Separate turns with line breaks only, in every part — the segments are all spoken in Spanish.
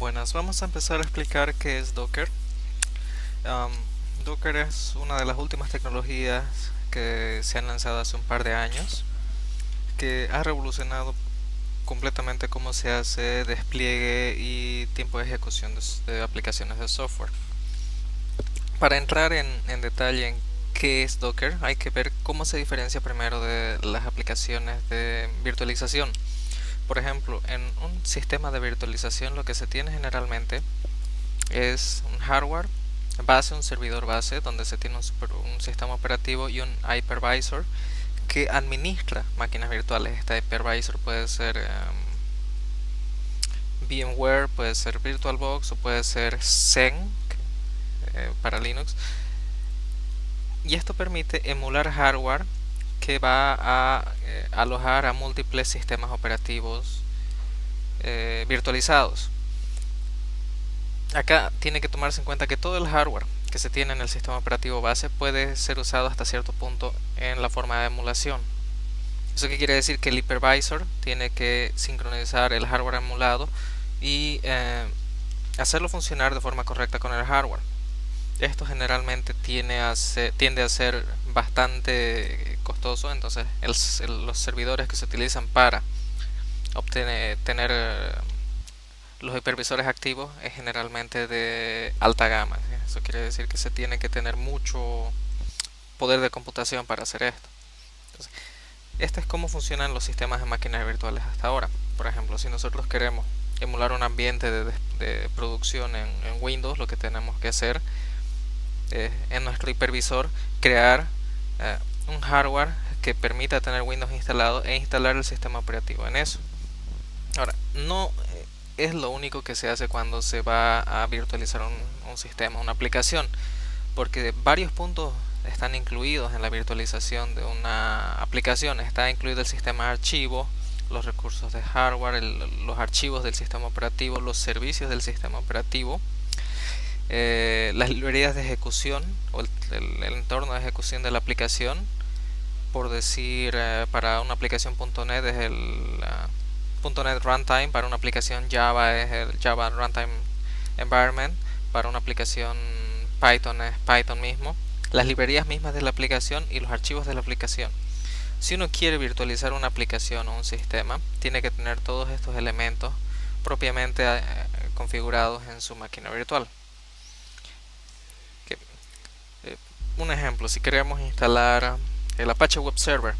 Buenas, vamos a empezar a explicar qué es Docker. Am, Docker es una de las últimas tecnologías que se han lanzado hace un par de años, que ha revolucionado completamente cómo se hace despliegue y tiempo de ejecución de aplicaciones de software. Para entrar en detalle en qué es Docker, hay que ver cómo se diferencia primero de las aplicaciones de virtualización. Por ejemplo, en un sistema de virtualización lo que se tiene generalmente es un hardware base, un servidor base, donde se tiene un sistema operativo y un hypervisor que administra máquinas virtuales. Este hypervisor puede ser VMware, puede ser VirtualBox o puede ser Xen para Linux. Y esto permite emular hardware que va a alojar a múltiples sistemas operativos virtualizados. Acá tiene que tomarse en cuenta que todo el hardware que se tiene en el sistema operativo base puede ser usado hasta cierto punto en la forma de emulación. ¿Eso qué quiere decir? Que el hypervisor tiene que sincronizar el hardware emulado y hacerlo funcionar de forma correcta con el hardware. Esto generalmente tiende a ser bastante costoso, entonces los servidores que se utilizan para tener los hipervisores activos es generalmente de alta gama. Eso quiere decir que se tiene que tener mucho poder de computación para hacer esto. Entonces, este es cómo funcionan los sistemas de máquinas virtuales hasta ahora. Por ejemplo, si nosotros queremos emular un ambiente de producción en Windows, lo que tenemos que hacer es en nuestro hipervisor crear un hardware que permita tener Windows instalado e instalar el sistema operativo en eso. Ahora, no es lo único que se hace cuando se va a virtualizar un sistema, una aplicación, porque varios puntos están incluidos en la virtualización de una aplicación. Está incluido el sistema de archivos, los recursos de hardware, los archivos del sistema operativo, los servicios del sistema operativo, las librerías de ejecución o el entorno de ejecución de la aplicación. Por decir, para una aplicación .NET es el .NET Runtime, para una aplicación Java es el Java Runtime Environment, para una aplicación Python es Python mismo, las librerías mismas de la aplicación y los archivos de la aplicación. Si uno quiere virtualizar una aplicación o un sistema, tiene que tener todos estos elementos propiamente configurados en su máquina virtual. Un ejemplo, si queremos instalar el Apache Web Server,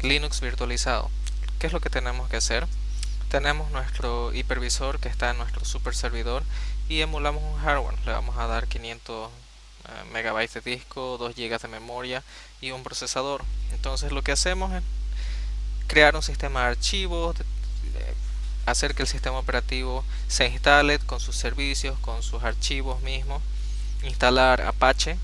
Linux virtualizado, ¿qué es lo que tenemos que hacer? Tenemos nuestro hipervisor que está en nuestro super servidor y emulamos un hardware. Le vamos a dar 500 megabytes de disco, 2 GB de memoria y un procesador. Entonces lo que hacemos es crear un sistema de archivos, hacer que el sistema operativo se instale con sus servicios, con sus archivos mismos, instalar Apache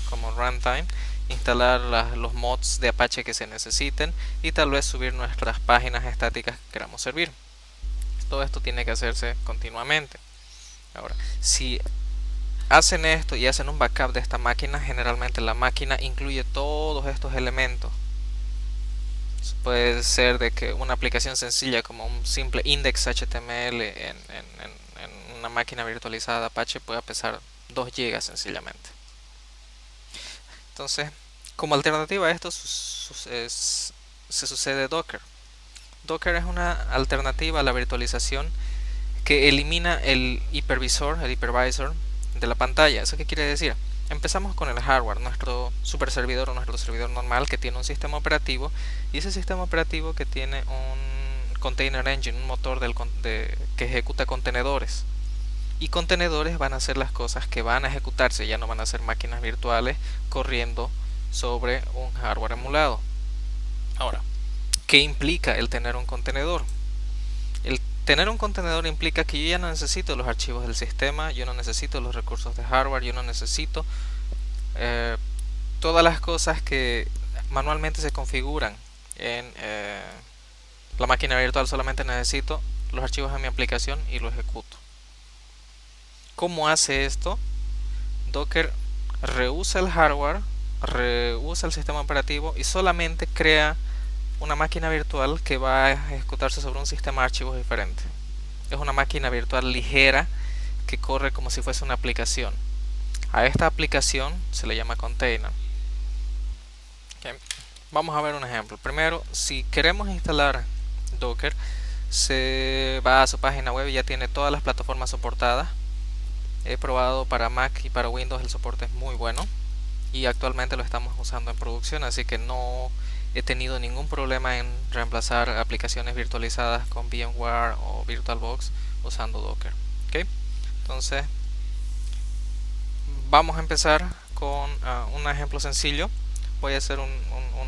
como runtime, instalar los mods de Apache que se necesiten y tal vez subir nuestras páginas estáticas que queramos servir. Todo esto tiene que hacerse continuamente. Ahora, si hacen esto y hacen un backup de esta máquina, generalmente la máquina incluye todos estos elementos. Puede ser de que una aplicación sencilla como un simple index HTML en una máquina virtualizada de Apache pueda pesar 2 GB sencillamente. Entonces, como alternativa a esto se sucede Docker. Docker es una alternativa a la virtualización que elimina el hipervisor de la pantalla. ¿Eso qué quiere decir? Empezamos con el hardware, nuestro super servidor o nuestro servidor normal que tiene un sistema operativo, y ese sistema operativo que tiene un container engine, un motor que ejecuta contenedores. Y contenedores van a ser las cosas que van a ejecutarse, ya no van a ser máquinas virtuales corriendo sobre un hardware emulado. Ahora, ¿qué implica el tener un contenedor? El tener un contenedor implica que yo ya no necesito los archivos del sistema, yo no necesito los recursos de hardware, yo no necesito todas las cosas que manualmente se configuran en la máquina virtual. Solamente necesito los archivos de mi aplicación y lo ejecuto. ¿Cómo hace esto? Docker reusa el hardware, reusa el sistema operativo y solamente crea una máquina virtual que va a ejecutarse sobre un sistema de archivos diferente. Es una máquina virtual ligera que corre como si fuese una aplicación. A esta aplicación se le llama container. Okay. Vamos a ver un ejemplo. Primero, si queremos instalar Docker, se va a su página web y ya tiene todas las plataformas soportadas. He probado para Mac y para Windows, el soporte es muy bueno y actualmente lo estamos usando en producción, así que no he tenido ningún problema en reemplazar aplicaciones virtualizadas con VMware o VirtualBox usando Docker. ¿Okay? Entonces vamos a empezar con un ejemplo sencillo. Voy a hacer un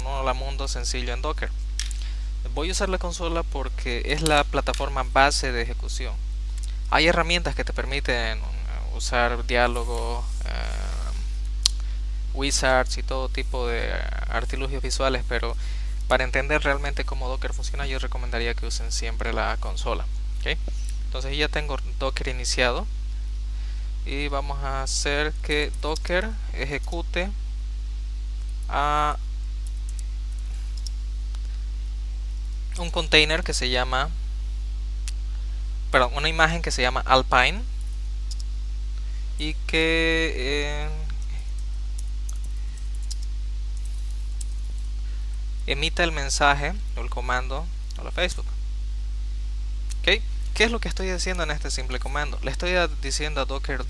hola mundo sencillo en Docker. Voy a usar la consola porque es la plataforma base de ejecución. Hay herramientas que te permiten usar diálogos, wizards y todo tipo de artilugios visuales, pero para entender realmente cómo Docker funciona, yo recomendaría que usen siempre la consola. ¿Okay? Entonces ya tengo Docker iniciado y vamos a hacer que Docker ejecute a un container que se llama, perdón, una imagen que se llama Alpine y que emita el mensaje o el comando a la Facebook. ¿Okay? ¿Qué es lo que estoy haciendo en este simple comando? Le estoy diciendo a Docker,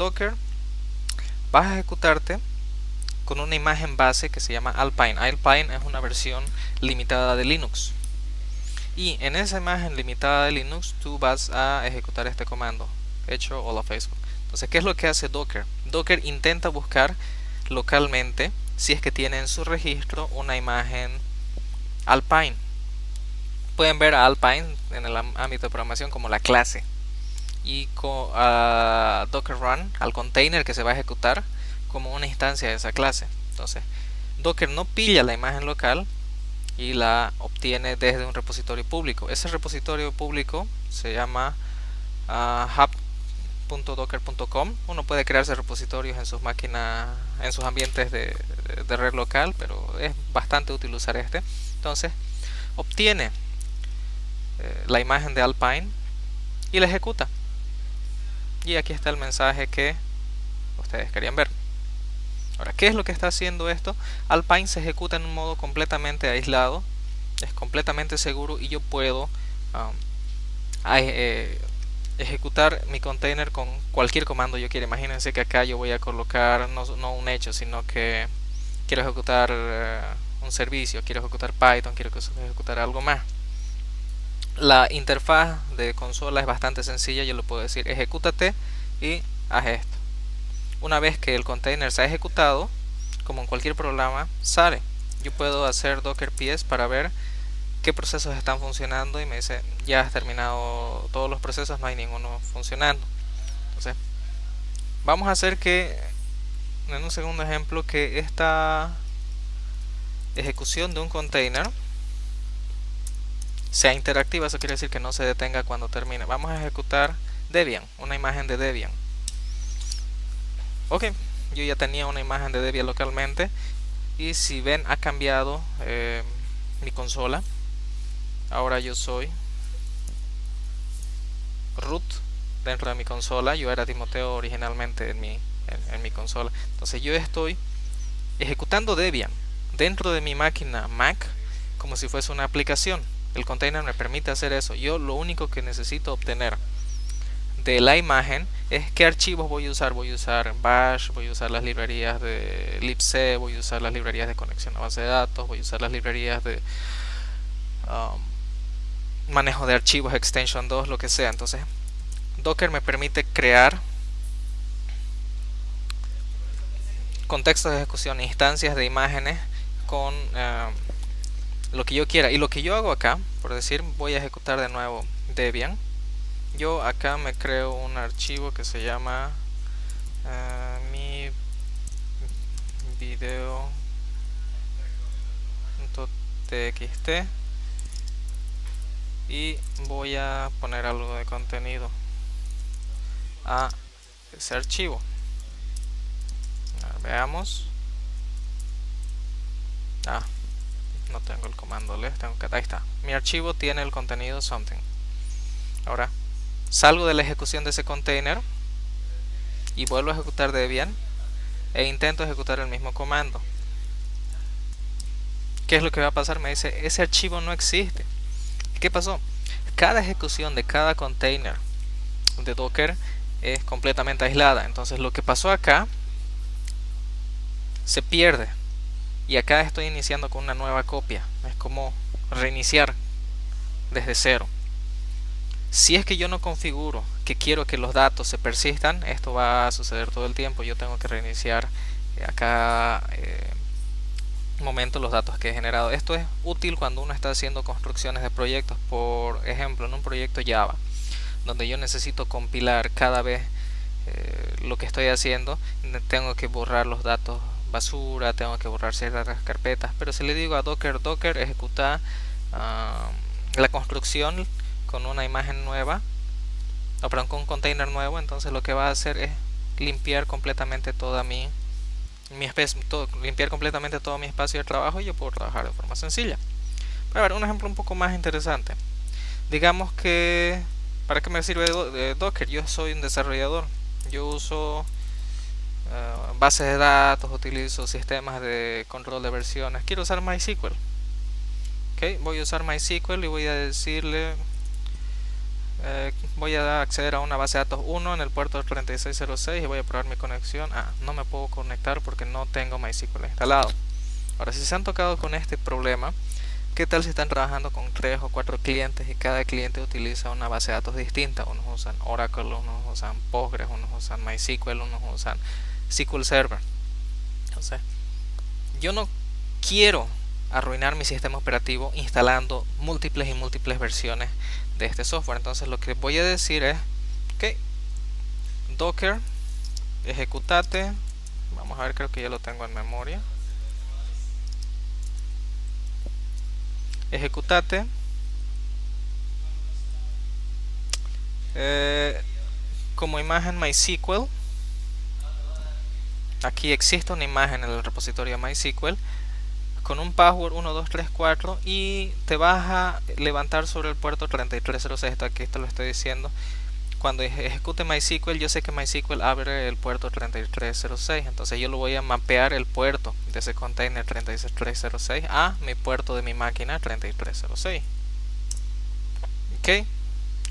vas a ejecutarte con una imagen base que se llama Alpine. Alpine es una versión limitada de Linux. Y en esa imagen limitada de Linux tú vas a ejecutar este comando, hecho hola Facebook. Entonces, ¿qué es lo que hace Docker? Docker intenta buscar localmente si es que tiene en su registro una imagen Alpine. Pueden ver a Alpine en el ámbito de programación como la clase, y con Docker Run al container que se va a ejecutar como una instancia de esa clase. Entonces Docker no pilla la imagen local y la obtiene desde un repositorio público. Ese repositorio público se llama hub.docker.com. Uno puede crearse repositorios en sus máquinas, en sus ambientes de red local, pero es bastante útil usar este. Entonces obtiene la imagen de Alpine y la ejecuta, y aquí está el mensaje que ustedes querían ver. Ahora, ¿qué es lo que está haciendo esto? Alpine se ejecuta en un modo completamente aislado, es completamente seguro, y yo puedo ejecutar mi container con cualquier comando yo quiera. Imagínense que acá yo voy a colocar no un hecho, sino que quiero ejecutar un servicio, quiero ejecutar Python, quiero ejecutar algo más. La interfaz de consola es bastante sencilla. Yo le puedo decir ejecútate y haz esto. Una vez que el container se ha ejecutado, como en cualquier programa, sale. Yo puedo hacer docker ps para ver qué procesos están funcionando y me dice ya has terminado todos los procesos, no hay ninguno funcionando. Entonces vamos a hacer que en un segundo ejemplo que esta ejecución de un container sea interactiva. Eso quiere decir que no se detenga cuando termine. Vamos a ejecutar Debian, una imagen de Debian. Ok, yo ya tenía una imagen de Debian localmente, y si ven ha cambiado mi consola. Ahora yo soy root dentro de mi consola. Yo era Timoteo originalmente en mi consola. Entonces yo estoy ejecutando Debian dentro de mi máquina Mac como si fuese una aplicación. El container me permite hacer eso. Yo lo único que necesito obtener de la imagen es qué archivos voy a usar. Voy a usar bash, voy a usar las librerías de libc, voy a usar las librerías de conexión a base de datos, voy a usar las librerías de manejo de archivos, extension 2, lo que sea. Entonces Docker me permite crear contextos de ejecución, instancias de imágenes con lo que yo quiera. Y lo que yo hago acá, por decir, voy a ejecutar de nuevo Debian. Yo acá me creo un archivo que se llama mi video.txt y voy a poner algo de contenido a ese archivo. Veamos. No tengo el comando left, ahí está. Mi archivo tiene el contenido something. Ahora salgo de la ejecución de ese container y vuelvo a ejecutar Debian e intento ejecutar el mismo comando, ¿qué es lo que va a pasar? Me dice, ese archivo no existe. ¿Qué pasó? Cada ejecución de cada container de Docker es completamente aislada. Entonces lo que pasó acá se pierde. Y acá estoy iniciando con una nueva copia. Es como reiniciar desde cero. Si es que yo no configuro que quiero que los datos se persistan, esto va a suceder todo el tiempo. Yo tengo que reiniciar a cada momento los datos que he generado. Esto es útil cuando uno está haciendo construcciones de proyectos. Por ejemplo, en un proyecto Java, donde yo necesito compilar cada vez lo que estoy haciendo, tengo que borrar los datos basura, tengo que borrar ciertas carpetas, pero si le digo a Docker, ejecuta la construcción con una imagen nueva, o perdón, con un container nuevo, entonces lo que va a hacer es limpiar completamente toda limpiar completamente todo mi espacio de trabajo, y yo puedo trabajar de forma sencilla. Para ver un ejemplo un poco más interesante, digamos que ¿para qué me sirve Docker? Yo soy un desarrollador, yo uso bases de datos, utilizo sistemas de control de versiones, quiero usar MySQL. Okay, voy a usar MySQL y voy a decirle voy a acceder a una base de datos 1 en el puerto 3606 y voy a probar mi conexión. No me puedo conectar porque no tengo MySQL instalado. Ahora, si se han tocado con este problema, ¿qué tal si están trabajando con 3 o 4 clientes y cada cliente utiliza una base de datos distinta? Unos usan Oracle, unos usan Postgres, unos usan MySQL, unos usan SQL Server. Entonces, yo no quiero arruinar mi sistema operativo instalando múltiples y múltiples versiones de este software. Entonces lo que voy a decir es ok, Docker, ejecutate, vamos a ver, creo que ya lo tengo en memoria, ejecutate como imagen MySQL. Aquí existe una imagen en el repositorio MySQL con un password 1234 y te vas a levantar sobre el puerto 3306. Aquí te lo estoy diciendo. Cuando ejecute MySQL, yo sé que MySQL abre el puerto 3306, entonces yo lo voy a mapear el puerto de ese container 3306 a mi puerto de mi máquina 3306. Ok,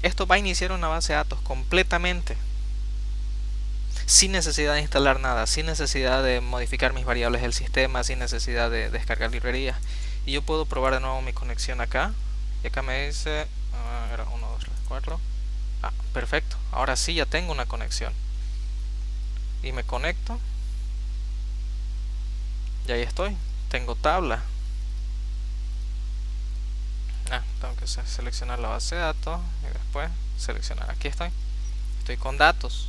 esto va a iniciar una base de datos completamente sin necesidad de instalar nada, sin necesidad de modificar mis variables del sistema, sin necesidad de descargar librerías. Y yo puedo probar de nuevo mi conexión acá. Y acá me dice era 1, 2, 3, 4. Perfecto, ahora sí ya tengo una conexión. Y me conecto. Y ahí estoy, tengo tabla. Tengo que seleccionar la base de datos y después seleccionar. Aquí estoy con datos.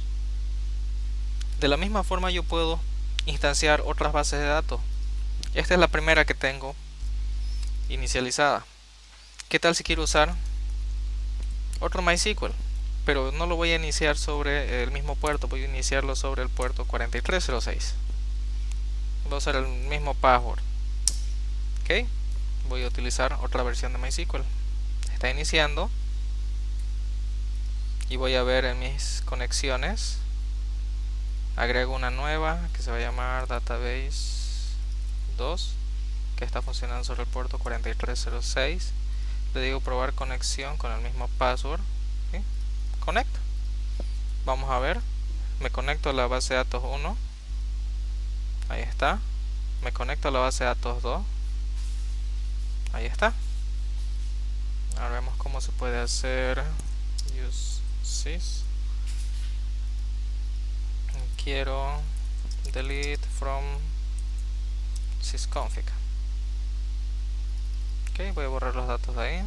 De la misma forma yo puedo instanciar otras bases de datos. Esta es la primera que tengo inicializada. ¿Qué tal si quiero usar otro MySQL? Pero no lo voy a iniciar sobre el mismo puerto, voy a iniciarlo sobre el puerto 4306. Voy a usar el mismo password. Ok, voy a utilizar otra versión de MySQL. Está iniciando y voy a ver en mis conexiones. Agrego una nueva que se va a llamar Database 2, que está funcionando sobre el puerto 4306. Le digo probar conexión con el mismo password. ¿Sí? Conecto. Vamos a ver. Me conecto a la base de datos 1. Ahí está. Me conecto a la base de datos 2. Ahí está. Ahora vemos cómo se puede hacer use sys. Quiero delete from sysconfig. Ok, voy a borrar los datos de ahí.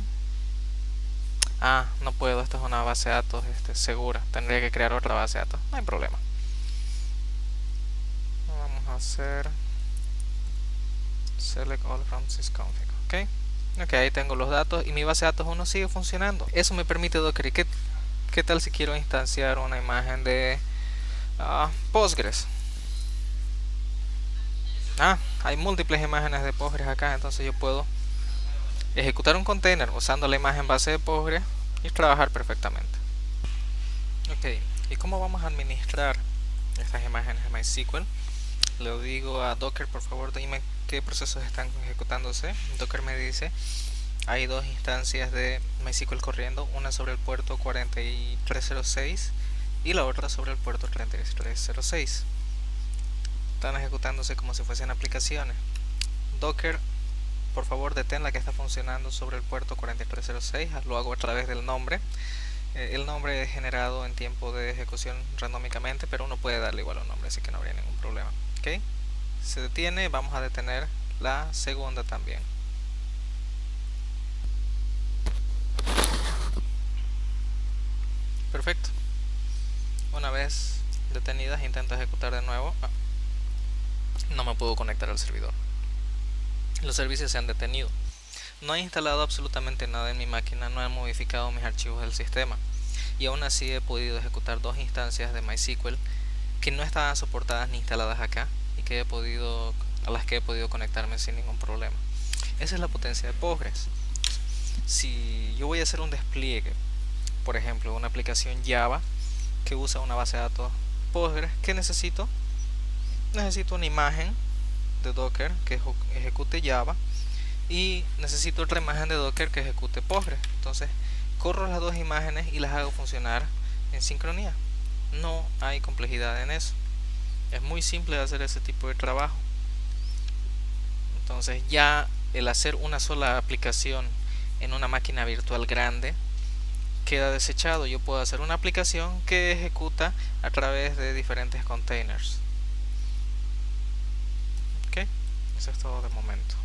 No puedo, esta es una base de datos segura. Tendría que crear otra base de datos. No hay problema. Vamos a hacer select all from sysconfig. Ok, ahí tengo los datos y mi base de datos 1 sigue funcionando. Eso me permite Docker. ¿Qué tal si quiero instanciar una imagen de Postgres? Hay múltiples imágenes de Postgres acá, entonces yo puedo ejecutar un container usando la imagen base de Postgres y trabajar perfectamente. Ok, ¿y cómo vamos a administrar estas imágenes de MySQL. Le digo a Docker, por favor dime qué procesos están ejecutándose. Docker me dice hay dos instancias de MySQL corriendo, una sobre el puerto 4306 y la otra sobre el puerto 3306. Están ejecutándose como si fuesen aplicaciones. Docker, por favor detén la que está funcionando sobre el puerto 4306. Lo hago a través del nombre. El nombre es generado en tiempo de ejecución randómicamente, pero uno puede darle igual un nombre, así que no habría ningún problema. ¿Okay? Se detiene, vamos a detener la segunda también. Perfecto. Una vez detenidas, intento ejecutar de nuevo. No me puedo conectar al servidor. Los servicios se han detenido. No he instalado absolutamente nada en mi máquina, no he modificado mis archivos del sistema. Y aún así he podido ejecutar dos instancias de MySQL que no estaban soportadas ni instaladas acá y que a las que he podido conectarme sin ningún problema. Esa es la potencia de Postgres. Si yo voy a hacer un despliegue, por ejemplo, una aplicación Java que usa una base de datos Postgres, ¿qué necesito? Necesito una imagen de Docker que ejecute Java y necesito otra imagen de Docker que ejecute Postgres. Entonces corro las dos imágenes y las hago funcionar en sincronía. No hay complejidad en eso. Es muy simple hacer ese tipo de trabajo. Entonces ya el hacer una sola aplicación en una máquina virtual grande queda desechado. Yo puedo hacer una aplicación que ejecuta a través de diferentes containers. Ok, eso es todo de momento.